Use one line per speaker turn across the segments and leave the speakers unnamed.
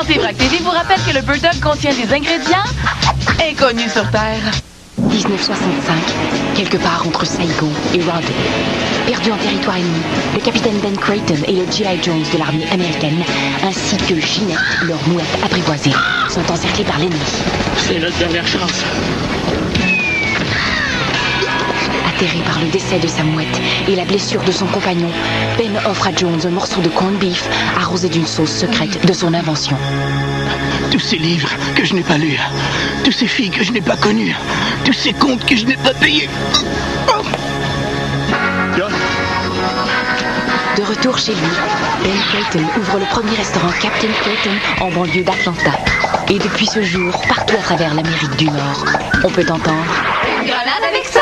Antivrac TV vous rappelle que le Bird Dog contient des ingrédients inconnus sur Terre.
1965, quelque part entre Saigon et Rodeo. Perdu en territoire ennemi, le capitaine Ben Creighton et le G.I. Jones de l'armée américaine, ainsi que Ginette, leur mouette apprivoisée, sont encerclés par l'ennemi.
C'est notre dernière chance.
Atterré par le décès de sa mouette et la blessure de son compagnon, Ben offre à Jones un morceau de corned beef arrosé d'une sauce secrète de son invention.
Tous ces livres que je n'ai pas lus, tous ces filles que je n'ai pas connues, tous ces comptes que je n'ai pas payés.
De retour chez lui, Ben Creighton ouvre le premier restaurant Captain Creighton en banlieue d'Atlanta. Et depuis ce jour, partout à travers l'Amérique du Nord, on peut entendre...
Une grenade avec ça?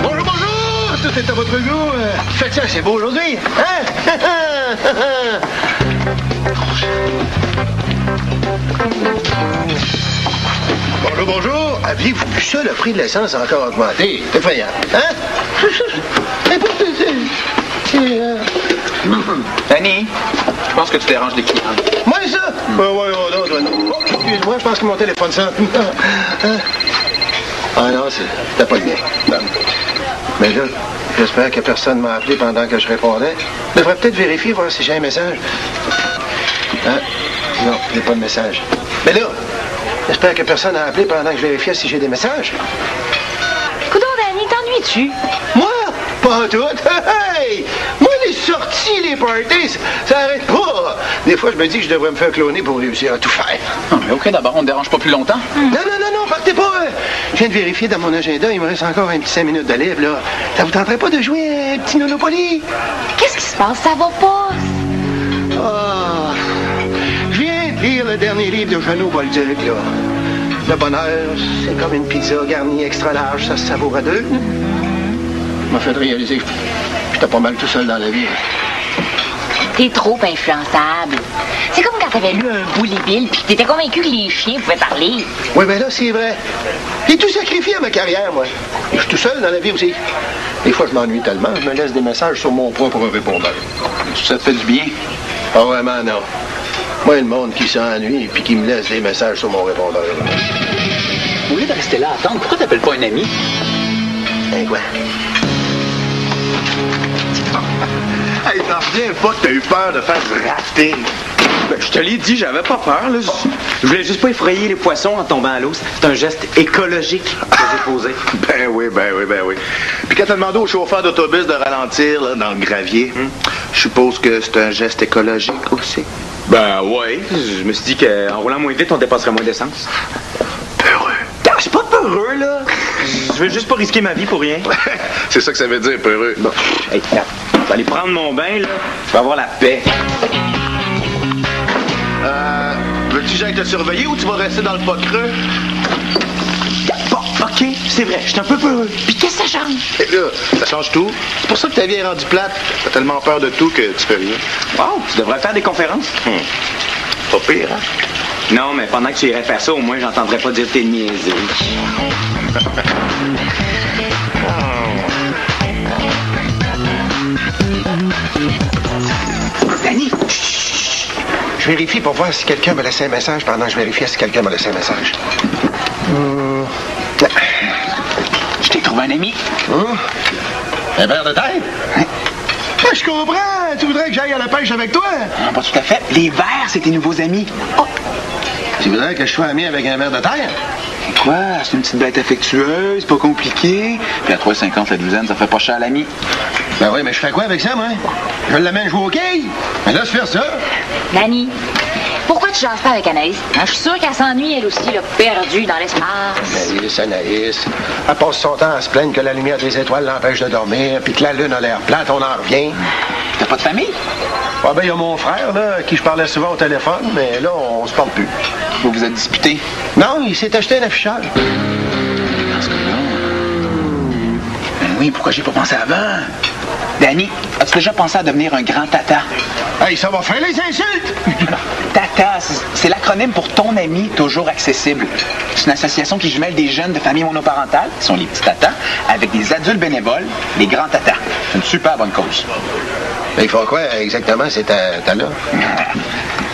Bonjour, bonjour! Tout est à votre goût. Faites ça, c'est beau aujourd'hui. Hein? Bonjour, bonjour. Aviez-vous vu ça? Le prix de l'essence a encore augmenté. C'est effrayant. Hein?
Danny, je pense que tu déranges les clients.
Moi, ça? Ouais, non. Oh, excuse-moi, je pense que mon téléphone sonne. Ah non, c'était pas le mien. Non. Mais là, j'espère que personne m'a appelé pendant que je répondais. Je devrais peut-être vérifier, voir si j'ai un message. Hein? Non, il n'y a pas de message. Mais là, j'espère que personne n'a appelé pendant que je vérifiais si j'ai des messages.
Coudon, Danny, t'ennuies-tu?
Moi? Pas en tout. Hey! Moi, les sorties, les parties, ça arrête pas. Des fois, je me dis que je devrais me faire cloner pour réussir à tout faire.
Ah, mais OK, d'abord, on ne dérange pas plus longtemps.
Non, partez pas. Je viens de vérifier dans mon agenda, il me reste encore un petit 5 minutes de livre, là. Ça vous tenterait pas de jouer un petit Monopoly?
Qu'est-ce qui se passe? Ça va pas?
Ah, je viens de lire le dernier livre de Jeannot Bolduc, là. Le bonheur, c'est comme une pizza garnie extra large, ça se savoure à deux. Ça m'a fait réaliser que j'étais pas mal tout seul dans la vie.
T'es trop influençable. C'est comme quand t'avais lu un Bully Bill puis que t'étais convaincu que les chiens pouvaient parler.
Oui, ben là, c'est vrai. J'ai tout sacrifié à ma carrière, moi. Je suis tout seul dans la vie aussi. Des fois, je m'ennuie tellement, je me laisse des messages sur mon propre répondeur.
Ça te fait du bien?
Ah, vraiment, non. Moi, le monde qui s'ennuie et puis qui me laisse des messages sur mon répondeur.
Au lieu de rester là à attendre, pourquoi t'appelles pas un ami?
Hein, quoi?
Hey, t'en reviens pas que t'as eu peur de faire du rafting.
Ben, je te l'ai dit, j'avais pas peur, là. Je voulais juste pas effrayer les poissons en tombant à l'eau. C'est un geste écologique que j'ai posé.
Ben oui. Puis quand t'as demandé au chauffeur d'autobus de ralentir là, dans le gravier, je suppose que c'est un geste écologique aussi.
Ben ouais, je me suis dit qu'en roulant moins vite, on dépasserait moins d'essence.
Peureux.
Ah, je suis pas peureux, là. Je veux juste pas risquer ma vie pour rien.
C'est ça que ça veut dire, peureux.
Bon, hey, là, je vais aller prendre mon bain, là. Je vais avoir la paix.
Veux-tu que j'aille te surveiller ou tu vas rester dans le pot creux?
Bon, OK, c'est vrai, je suis un peu peureux. Puis qu'est-ce que ça change?
Et là, ça change tout. C'est pour ça que ta vie est rendue plate. T'as tellement peur de tout que tu fais rien.
Wow, tu devrais faire des conférences.
Pas pire, hein?
Non, mais pendant que tu irais faire ça, au moins, j'entendrais pas dire tes niaiseries.
Danny! Je vérifie pour voir si quelqu'un m'a laissé un message pendant que je vérifiais si quelqu'un m'a laissé un message.
Je t'ai trouvé un ami.
Un verre de terre?
Hein?
Je comprends. Tu voudrais que j'aille à la pêche avec toi?
Non, pas tout à fait. Les vers, c'est tes nouveaux amis. Oh.
Tu voudrais que je sois ami avec un verre de terre?
Quoi? C'est une petite bête affectueuse, pas compliqué. Puis à 3,50 la douzaine, ça fait pas cher à l'ami.
Ben oui, mais je ferais quoi avec ça, moi? Je l'amène jouer au quai? Mais là, se faire ça.
Danny, pourquoi tu jases pas avec Anaïs? Je suis sûre qu'elle s'ennuie, elle aussi, là, perdue dans l'espace.
Anaïs. Elle passe son temps à se plaindre que la lumière des étoiles l'empêche de dormir, puis que la lune a l'air plate, on en revient.
T'as pas de famille?
Ah ben, il y a mon frère, là, à qui je parlais souvent au téléphone, mais là, on se parle plus.
Vous vous êtes disputés?
Non, il s'est acheté un affichage.
Dans ce cas-là... Ben oui, pourquoi j'ai pas pensé avant? Danny, as-tu déjà pensé à devenir un grand tata?
Hey, ça va faire les insultes!
Tata, c'est l'acronyme l'acronyme pour Ton Ami Toujours Accessible. C'est une association qui jumelle des jeunes de familles monoparentales, qui sont les petits tatas, avec des adultes bénévoles, les grands tatas. C'est une super bonne cause.
Mais ils font quoi exactement, ces tatas-là?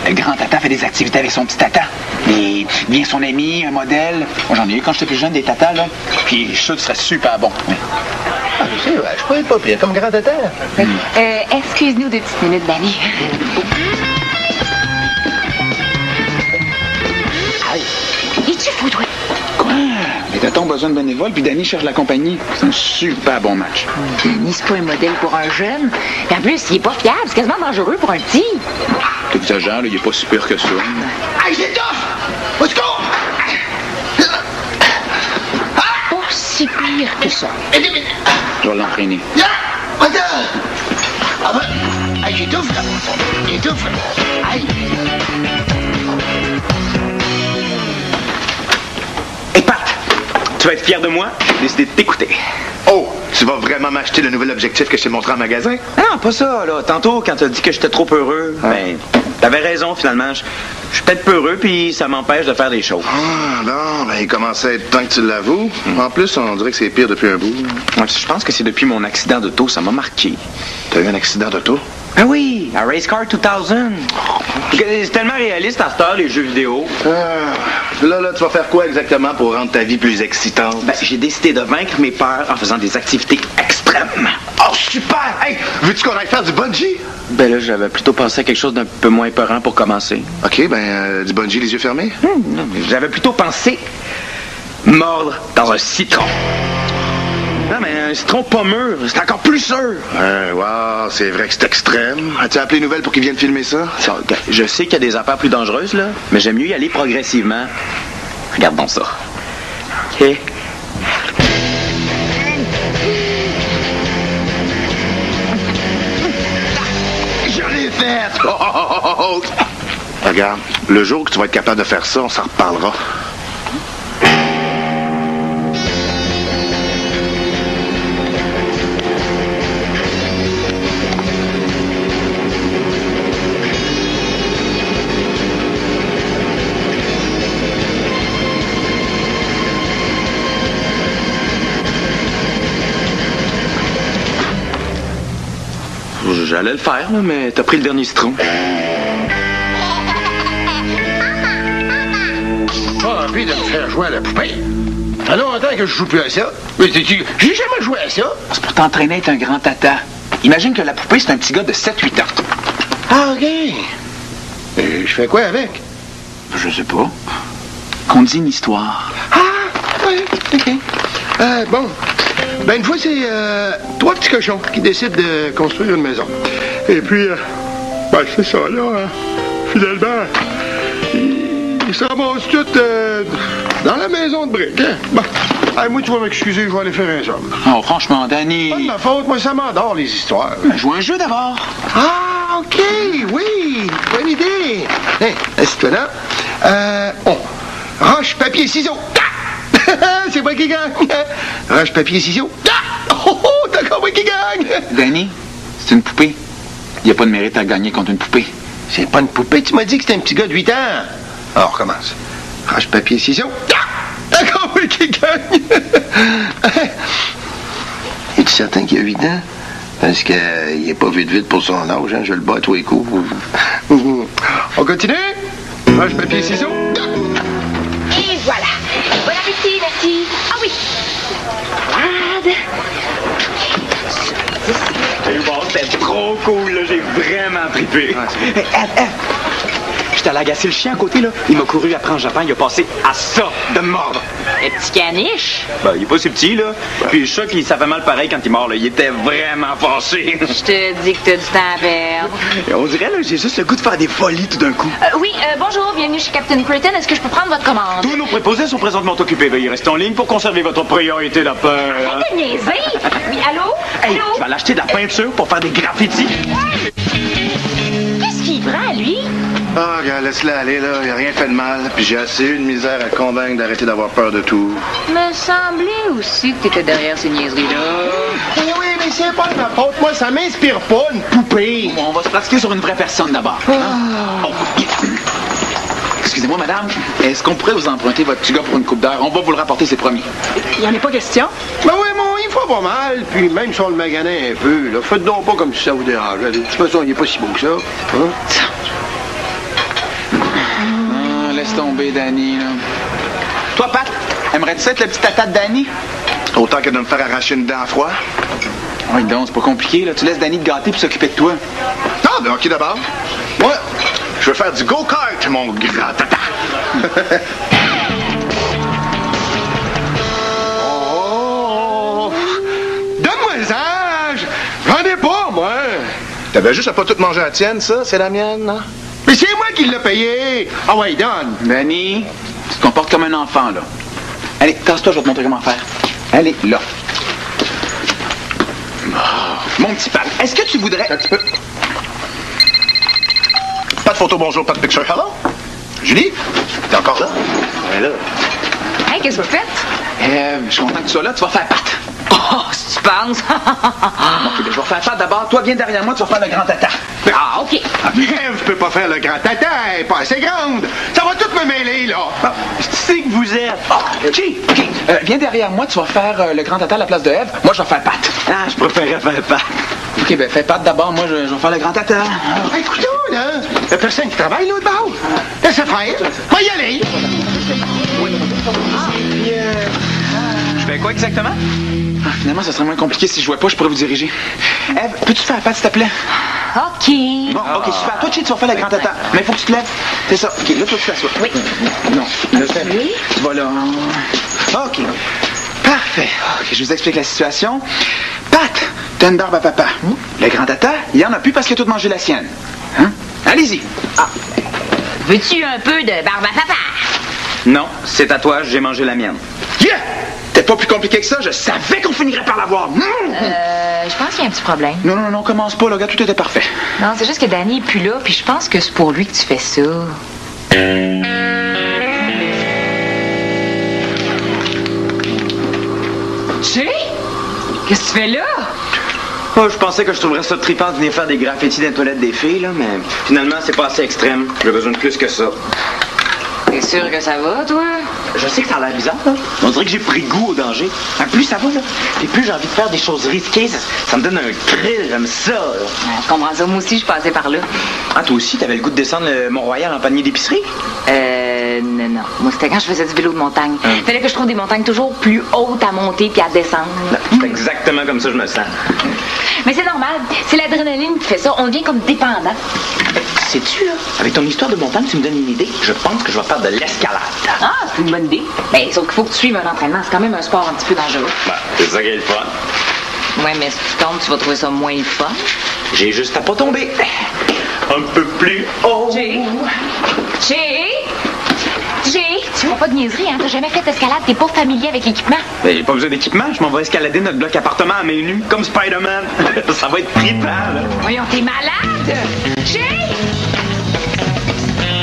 Le grand tata fait des activités avec son petit tata. Il devient son ami, un modèle. Moi, j'en ai eu quand j'étais plus jeune, des tatas, là. Puis je suis sûr que ce serait super bon. Oui.
Ah, je sais, ouais, je pourrais pas pire, comme grand tata.
Excuse-nous 2 petites minutes, Danny. Es-tu fou, toi?
Quoi? Les tatas ont besoin de bénévoles, puis Danny cherche la compagnie. C'est un super bon match.
Danny, c'est pas un modèle pour un jeune. Et en plus, il est pas fiable. C'est quasiment dangereux pour un petit.
T'exagères, là, il est pas si pire que ça.
Hey, j'ai tough! Let's go!
Pas si pire que ça.
Je vais l'entraîner.
Yeah! Regarde! Ah ben, hey, j'étouffe, là. J'étouffe, là. Hey!
Hey, Pat! Tu vas être fier de moi? J'ai décidé de t'écouter.
Oh, tu vas vraiment m'acheter le nouvel objectif que je t'ai montré en magasin?
Non, pas ça, là. Tantôt, quand t'as dit que j'étais trop heureux, ben, t'avais raison, finalement. Je suis peut-être peureux, puis ça m'empêche de faire des choses.
Ah, non, ben, il commençait à être temps que tu l'avoues. En plus, on dirait que c'est pire depuis un bout.
Ouais, je pense que c'est depuis mon accident d'auto, ça m'a marqué.
T'as eu un accident d'auto?
Ah oui, à Race Car 2000. C'est tellement réaliste à cette heure, les jeux vidéo.
Là, tu vas faire quoi exactement pour rendre ta vie plus excitante?
Ben, j'ai décidé de vaincre mes peurs en faisant des activités extrêmes.
Oh, super! Hey, veux-tu qu'on aille faire du bungee?
Ben là, j'avais plutôt pensé à quelque chose d'un peu moins épeurant pour commencer.
OK, ben, du bungee les yeux fermés?
Non, mais j'avais plutôt pensé mordre dans un citron. Non, mais un citron pas mûr, c'est encore plus sûr.
Wow, c'est vrai que c'est extrême. As-tu appelé Nouvelle pour qu'ils viennent filmer ça?
Je sais qu'il y a des affaires plus dangereuses, là, mais j'aime mieux y aller progressivement. Regardons ça. OK.
Je l'ai fait! Oh. Regarde, le jour que tu vas être capable de faire ça, on s'en reparlera.
J'allais le faire, là, mais t'as pris le dernier citron.
Pas envie de me faire jouer à la poupée. Ça fait longtemps que je joue plus à ça. Mais j'ai jamais joué à ça.
C'est pour t'entraîner à être un grand tata. Imagine que la poupée, c'est un petit gars de 7-8 ans.
Ah, OK. Et je fais quoi avec?
Je sais pas. Qu'on dit une histoire.
Ah, oui, OK. Bon. Ben, une fois, c'est 3 petits cochons qui décident de construire une maison. Et puis, ben, c'est ça, là. Finalement, ils se ramassent tous dans la maison de briques. Hein? Bon. Hey, moi, tu vas m'excuser, je vais aller faire un somme.
Oh, franchement, Danny.
Pas de ma faute, moi, ça m'adore, les histoires.
Joue un jeu d'abord.
Ah, OK, oui. Bonne idée. Hey, assieds-toi là. Roche, papier, ciseaux. C'est moi qui gagne. Roche, papier, ciseaux. T'as encore moi qui gagne.
Danny, c'est une poupée. Il n'y a pas de mérite à gagner contre une poupée.
C'est pas une poupée. Tu m'as dit que c'était un petit gars de 8 ans. Alors, on recommence. Roche, papier, ciseaux. T'as encore moi qui gagne. Es-tu certain qu'il a 8 ans? Parce qu'il n'est pas vite pour son âge. Hein? Je le bats à tous les coups. On continue? Roche, papier, ciseaux.
Et voilà. Bon appétit, merci. Ah oui. Salade.
C'était trop cool, là. J'ai vraiment trippé. J'étais allé agacer le chien à côté, là. Il m'a couru après en Japon. Il a passé à ça de mordre.
Le petit caniche.
Ben, il est pas si petit, là. Puis le chat, ça fait mal pareil quand il mord, là. Il était vraiment fâché.
Je te dis que t'as du temps à perdre.
Et on dirait, là, j'ai juste le goût de faire des folies tout d'un coup.
Oui, bonjour, bienvenue chez Captain Creighton. Est-ce que je peux prendre votre commande?
Tous nos préposés sont présentement occupés. Veuillez rester en ligne pour conserver votre priorité d'appel.
Arrête de niaiser. Oui, allô?
Hey,
Allô?
je vais aller acheter de la peinture pour faire des graffitis.
Qu'est-ce qu'il prend, lui?
Ah, regarde, laisse-la aller, là. Il a rien fait de mal. Puis j'ai assez eu de misère à convaincre d'arrêter d'avoir peur de tout.
Me semblait aussi que t'étais derrière ces niaiseries-là.
Oui, mais c'est pas de ma faute. Moi, ça m'inspire pas, une poupée.
On va se pratiquer sur une vraie personne d'abord. Hein? Oh. Excusez-moi, madame, est-ce qu'on pourrait vous emprunter votre tuga pour une coupe d'heure? On va vous le rapporter, c'est promis.
Il n'y en a pas question?
Ben oui, mon, il faut pas mal. Puis même si on le maganait un peu, là, faites donc pas comme si ça vous dérange. De toute façon, il est pas si beau que ça. Hein?
Ah, laisse tomber, Danny, là. Toi, Pat, aimerais-tu être le petit tata de Danny?
Autant que de me faire arracher une dent à froid.
Oui, donc, c'est pas compliqué, là. Tu laisses Danny te gâter puis s'occuper de toi.
Ah, ben OK d'abord. Moi, je veux faire du go-kart, mon grand tata.
Oh! Donne-moi le sage! J'en ai pas, moi!
T'avais juste à pas tout manger à la tienne, ça? C'est la mienne, non?
Mais c'est moi qui l'ai payé! Ah ouais, donne!
Danny, tu te comportes comme un enfant, là. Allez, tasse-toi, je vais te montrer comment faire. Allez, là. Mon petit Pat, est-ce que tu voudrais...
Un petit peu. Pas de photo, bonjour, pas de picture, hello? Julie, t'es encore là? Elle est là.
Hey, qu'est-ce que vous faites?
Je suis content que tu sois là, tu vas faire Pat.
Oh, si tu penses.
OK, je vais faire Pat d'abord. Toi, viens derrière moi, tu vas faire le grand tata.
Ah, OK.
Je peux pas faire le grand tata, elle est pas assez grande! Ça va tout me mêler, là!
C'est que vous êtes. OK. Viens derrière moi, tu vas faire le grand tata à la place de Ève. Moi, je vais faire Pat.
Ah, je préférerais faire Pat.
OK, ben fais Pat d'abord. Moi, je vais faire le grand tata.
Écoute, là, y a personne qui travaille l'autre bord. Laisse faire. Va y aller.
Je fais quoi exactement?
Ah, finalement, ça serait moins compliqué si je jouais pas, je pourrais vous diriger. Ève, peux-tu faire Pat, s'il te plaît?
OK.
Bon, OK, super. Toi, tu vas faire le grand tata. Mais il faut que tu te lèves. C'est ça. OK, là, toi, tu t'assois.
Oui.
Non. Là, tu vas là. OK. Parfait. OK, je vous explique la situation. Pat, t'as une barbe à papa. Le grand tata, il y en a plus parce qu'il a tout mangé la sienne. Hein? Allez-y.
Veux-tu un peu de barbe à papa?
Non, c'est tatouage, j'ai mangé la mienne.
Yeah! T'es pas plus compliqué que ça. Je savais qu'on finirait par l'avoir.
Je pense qu'il y a un petit problème.
Non, commence pas, là, gars, tout était parfait.
Non, c'est juste que Danny est plus là, puis je pense que c'est pour lui que tu fais ça.
Jay? Qu'est-ce que tu fais là?
Oh, je pensais que je trouverais ça trippant de venir faire des graffitis dans les toilettes des filles, là, mais finalement, c'est pas assez extrême. J'ai besoin de plus que ça.
T'es sûr que ça va, toi?
Je sais que ça a l'air bizarre, là. On dirait que j'ai pris goût au danger. Plus ça va, là, et plus j'ai envie de faire des choses risquées. Ça me donne un thrill, j'aime ça, là.
Je comprends ça. Moi aussi, je passais par là.
Ah, toi aussi, t'avais le goût de descendre le Mont-Royal en panier d'épicerie?
Non. Moi, c'était quand je faisais du vélo de montagne. Fallait que je trouve des montagnes toujours plus hautes à monter puis à descendre.
C'est exactement comme ça que je me sens.
Mais c'est normal. C'est l'adrénaline qui fait ça. On devient comme dépendant.
Sais-tu, là, avec ton histoire de montagne, tu me donnes une idée. Je pense que je vais faire de l'escalade.
Ah, c'est une bonne idée. Ben, sauf qu'il faut que tu suives un entraînement. C'est quand même un sport un petit peu dangereux.
C'est ça qui est le fun.
Ouais, mais si tu tombes, tu vas trouver ça moins le fun.
J'ai juste à pas tomber. Un peu plus haut.
Jay, tu fais pas de niaiserie, hein? T'as jamais fait d'escalade, t'es pas familier avec l'équipement.
Ben, j'ai pas besoin d'équipement, je m'en vais escalader notre bloc appartement à main nue, comme Spider-Man. Ça va être trippant, là.
Voyons, t'es malade! Jay!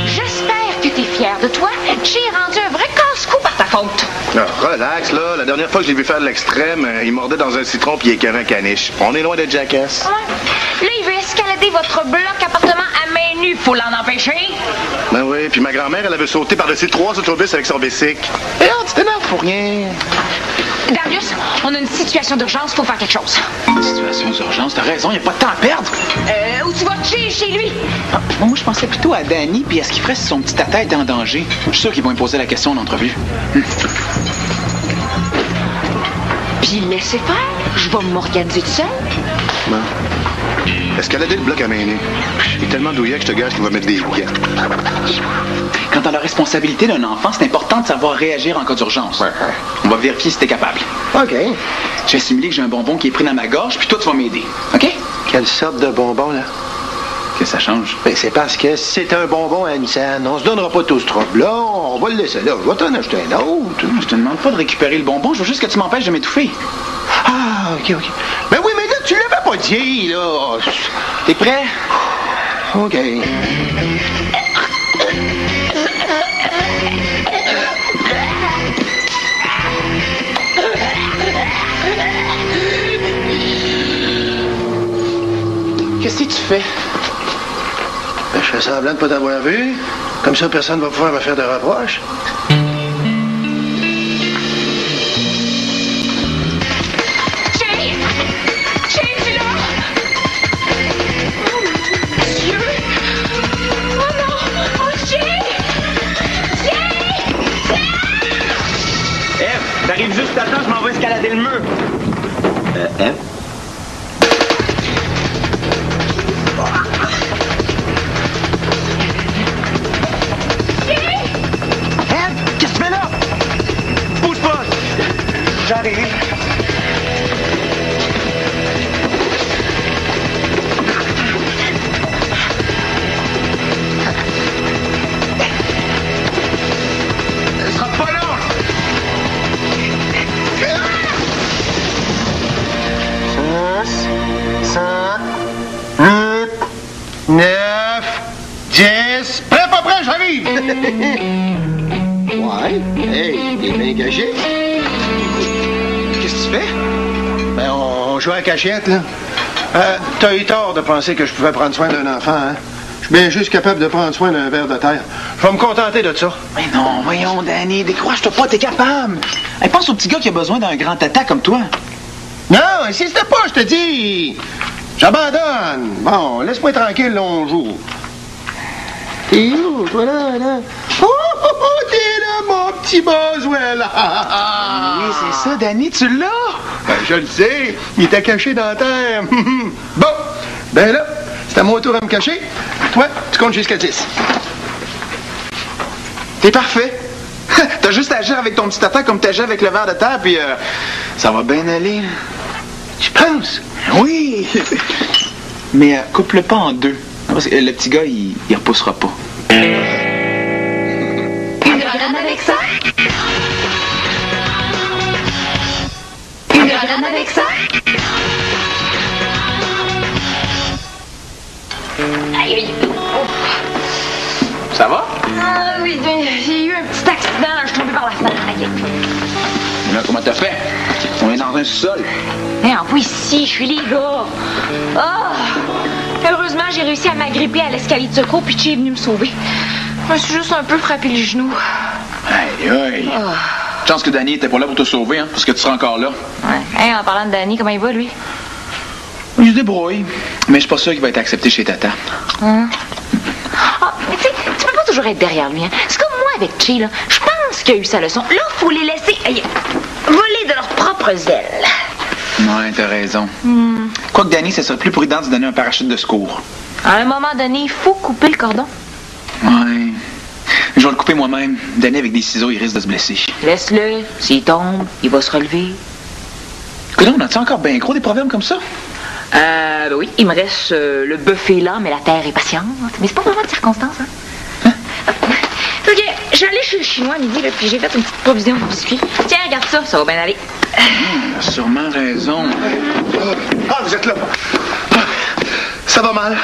J'espère que t'es fier de toi. Jay est rendu un vrai casse-cou par ta faute.
Non, relax, là. La dernière fois que je l'ai vu faire de l'extrême, il mordait dans un citron puis il écœurait un caniche. On est loin de Jackass.
Ouais. Là, il veut escalader votre bloc appartement à main nue. Faut l'en empêcher.
Ben oui, puis ma grand-mère, elle avait sauté par-dessus 3 autobus avec son bicycle. Et tu t'énerves pour rien.
Darius, on a une situation d'urgence, faut faire quelque chose.
Situation d'urgence, t'as raison, y a pas de temps à perdre.
Où tu vas chez lui?
Ah, moi, je pensais plutôt à Danny puis à ce qu'il ferait si son petit tata était en danger. Je suis sûr qu'ils vont lui poser la question en entrevue.
Puis laissez faire. Je vais m'organiser tout seul.
Bon. Escalader le bloc à main nue. Il est tellement douillet que je te gage qu'il va mettre des gants.
Quant à la responsabilité d'un enfant, c'est important de savoir réagir en cas d'urgence. On va vérifier si t'es capable.
OK.
J'ai simulé que j'ai un bonbon qui est pris dans ma gorge, puis toi, tu vas m'aider. OK?
Quelle sorte de bonbon, là?
Que ça change.
Ben, c'est parce que c'est un bonbon à Nissan. On se donnera pas tout ce trouble-là. On va le laisser là. Je vais t'en acheter un autre.
Je te demande pas de récupérer le bonbon, je veux juste que tu m'empêches de m'étouffer.
Ah, OK. Ben oui, mais là, tu l'avais pas dit, là.
T'es prêt?
OK.
Qu'est-ce que tu fais?
Ben, je fais semblant de pas t'avoir vu. Comme ça, personne ne va pouvoir me faire de reproches.
T'arrives juste à temps, je m'en vais escalader le mur.
Eve?
Eve, qu'est-ce que tu fais là? Bouge pas! J'arrive.
Ce sera pas long! 7, 8, 9, 10. Prêt, pas prêt, j'arrive! Ouais. Hey, t'es bien caché.
Qu'est-ce que tu fais?
Ben, on joue à la cachette, là. T'as eu tort de penser que je pouvais prendre soin d'un enfant, hein? Je suis bien juste capable de prendre soin d'un ver de terre. Je vais me contenter de ça.
Mais non, voyons, Danny, décourage-toi pas, t'es capable. Hey, pense au petit gars qui a besoin d'un grand tata comme toi.
Non, insiste pas, je te dis. J'abandonne. Bon, laisse-moi tranquille, là, on joue. T'es où, toi, là? Oh, t'es là, mon petit Boswell.
Oui, c'est ça, Danny, tu l'as?
Ben, je le sais. Il était caché dans la terre. Bon, ben là, c'est à mon tour à me cacher. Toi, tu comptes jusqu'à 10.
T'es parfait. T'as juste à agir avec ton petit tata comme t'agis avec le ver de terre, puis ça va bien aller.
Tu penses?
Oui. Mais coupe-le pas en deux. Parce que le petit gars, il repoussera pas.
Une grenade avec ça? Une grenade avec ça? Aïe, aïe.
Ça va?
Ah oui, j'ai eu un petit accident, je suis tombée par la fenêtre. Aïe.
Là, comment t'as fait? On est dans un sous-sol.
Mais envoie ici, je suis les gars. Ah! Heureusement, j'ai réussi à m'agripper à l'escalier de secours, puis Chi est venu me sauver. Je me suis juste un peu frappé le genou.
Aïe, aïe. Chance que Danny était pas là pour te sauver, hein, parce que tu seras encore là.
Ouais. Hey, en parlant de Danny, comment il va, lui?
Il se débrouille. Mais je suis pas sûr qu'il va être accepté chez Tata.
Ah, mais tu sais, tu peux pas toujours être derrière lui, hein. C'est comme moi avec Chi, là. Je pense qu'il a eu sa leçon. Là, faut les laisser voler de leurs propres ailes.
Ouais, t'as raison. Quoique Danny, ça serait plus prudent de donner un parachute de secours.
À un moment donné, il faut couper le cordon.
Ouais. Je vais le couper moi-même. Danny, avec des ciseaux, il risque de se blesser.
Laisse-le. S'il tombe, il va se relever.
Écoute, on a-tu encore bien gros des proverbes comme ça?
Ben oui, il me reste le bœuf est lent, mais la terre est patiente. Mais c'est pas vraiment de circonstance, hein? Ok, je suis allée chez le chinois à midi, là, puis j'ai fait une petite provision de biscuits. Tiens, regarde ça, ça va bien aller.
Il a sûrement raison.
Ah, vous êtes là. Ça va mal.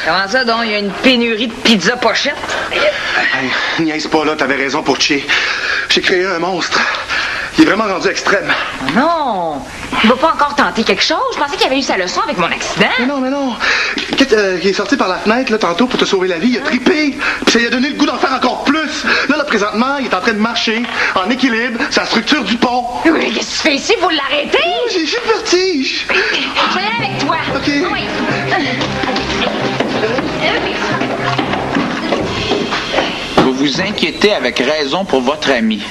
Comment ça, donc? Il y a une pénurie de pizza pochette?
Hey, niaise pas, là, t'avais raison pour Chi. J'ai créé un monstre. Il est vraiment rendu extrême.
Non! Il va pas encore tenter quelque chose? Je pensais qu'il avait eu sa leçon avec mon accident.
Mais non. Il est sorti par la fenêtre, là, tantôt, pour te sauver la vie. Il a trippé. Puis ça lui a donné le goût d'en faire encore plus. Là, présentement, il est en train de marcher, en équilibre. C'est la structure du pont.
Oui, qu'est-ce que tu fais ici? Faut l'arrêter!
J'ai le vertige.
Je vais aller avec toi.
OK.
Oui.
Vous vous inquiétez avec raison pour votre ami.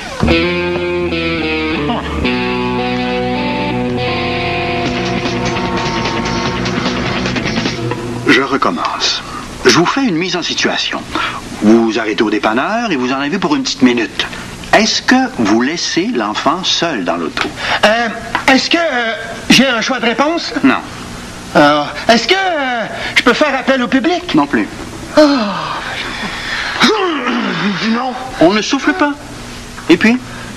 Je recommence. Je vous fais une mise en situation. Vous arrêtez au dépanneur et vous en avez pour une petite minute. Est-ce que vous laissez l'enfant seul dans l'auto?
Est-ce que j'ai un choix de réponse?
Non.
Est-ce que je peux faire appel au public?
Non plus.
Non.
On ne souffle pas. Et puis?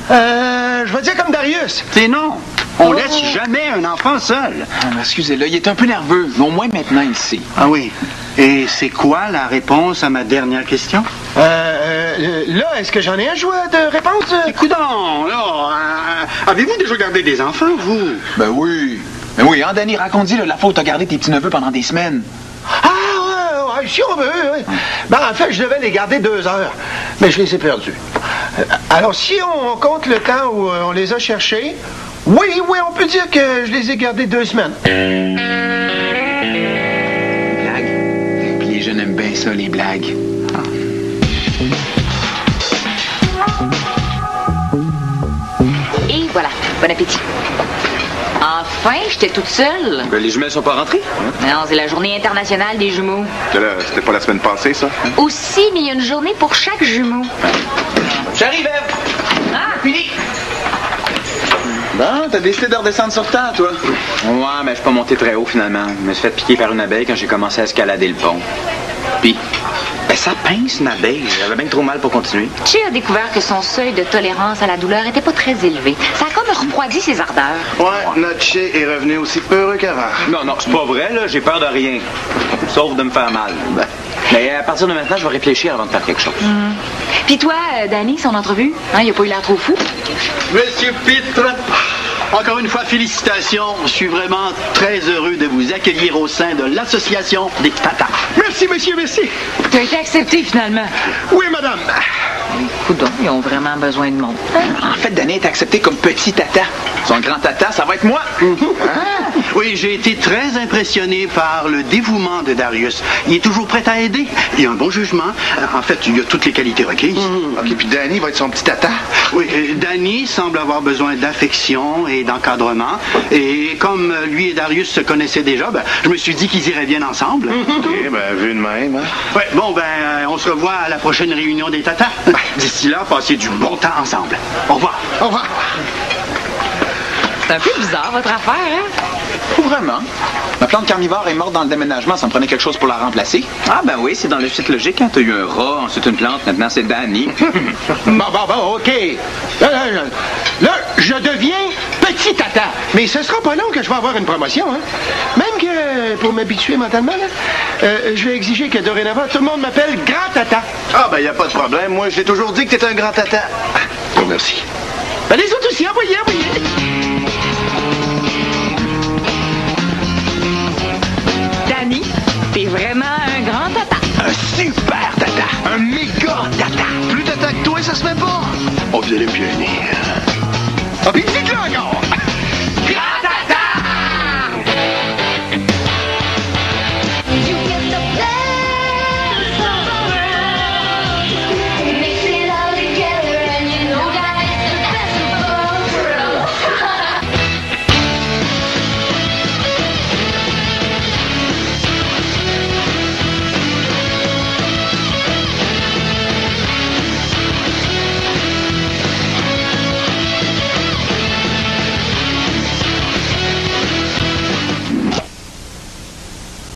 Je vais dire comme Darius.
C'est non. On laisse jamais un enfant seul.
Excusez-le, il est un peu nerveux, mais au moins maintenant il sait.
Ah oui. Et c'est quoi la réponse à ma dernière question?
Là, est-ce que j'en ai un choix de réponse?
Coudonc, là, avez-vous déjà gardé des enfants, vous?
Ben oui. Ben oui, hein, Danny, raconte-y la fois où t'as gardé tes petits-neveux pendant des semaines.
Ah, ouais, si on veut, oui. Ben, en fait, je devais les garder 2 heures, mais je les ai perdus. Alors, si on compte le temps où on les a cherchés, oui, on peut dire que je les ai gardés 2 semaines.
Blagues? Puis les jeunes aiment bien ça, les blagues.
Et voilà, bon appétit. Enfin, j'étais toute seule.
Les jumelles sont pas rentrées?
Non, c'est la journée internationale des jumeaux.
C'était pas la semaine passée, ça?
Aussi, mais il y a une journée pour chaque jumeau.
J'arrive, Ève!
Ah,
Fini! Bon, t'as décidé de redescendre sur terre, toi? Ouais, mais je suis pas monté très haut, finalement. Je me suis fait piquer par une abeille quand j'ai commencé à escalader le pont. Puis, ben, ça pince, une abeille. J'avais bien trop mal pour continuer.
Che a découvert que son seuil de tolérance à la douleur était pas très élevé. Ça a comme refroidi ses ardeurs.
Ouais, notre Che est revenu aussi peureux qu'avant.
Non, c'est pas vrai, là. J'ai peur de rien. Sauf de me faire mal. Ben. Mais à partir de maintenant, je vais réfléchir avant de faire quelque chose.
Puis toi, Danny, son entrevue, hein, il a pas eu l'air trop fou?
Monsieur Pitre, encore une fois, félicitations. Je suis vraiment très heureux de vous accueillir au sein de l'association des tatas.
Merci, monsieur, merci.
Tu as été accepté, finalement.
Oui, madame.
Coudon, ils ont vraiment besoin de monde.
En fait, Danny est accepté comme petit tata. Son grand tata, ça va être moi.
Oui, j'ai été très impressionné par le dévouement de Darius. Il est toujours prêt à aider. Il a un bon jugement. En fait, il a toutes les qualités requises.
OK, puis Danny va être son petit tata.
Oui, Danny semble avoir besoin d'affection et d'encadrement. Et comme lui et Darius se connaissaient déjà, ben, je me suis dit qu'ils iraient bien ensemble.
OK, ben, vu de même, hein?
Ouais, bon, ben, on se revoit à la prochaine réunion des tatas. D'ici là, passez du bon temps ensemble. Au revoir.
Au revoir.
C'est un peu bizarre, votre affaire, hein?
Pas vraiment. Ma plante carnivore est morte dans le déménagement. Ça me prenait quelque chose pour la remplacer.
Ah, ben oui, c'est dans le suite logique. Quand t'as eu un rat, ensuite une plante, maintenant c'est Danny.
Bon, OK. Là, je deviens petit tata. Mais ce sera pas long que je vais avoir une promotion, hein. Même que, pour m'habituer mentalement, là, je vais exiger que dorénavant, tout le monde m'appelle grand tata.
Ah, ben, y a pas de problème. Moi, je t'ai toujours dit que t'étais un grand tata.
Oh, merci. Ben, les autres aussi, envoyez.
Danny, t'es vraiment un grand tata.
Un super tata. Un méga tata.
Plus tata que toi, ça se fait pas.
Oh, vous allez me gêner.
Ah, puis dites-le encore.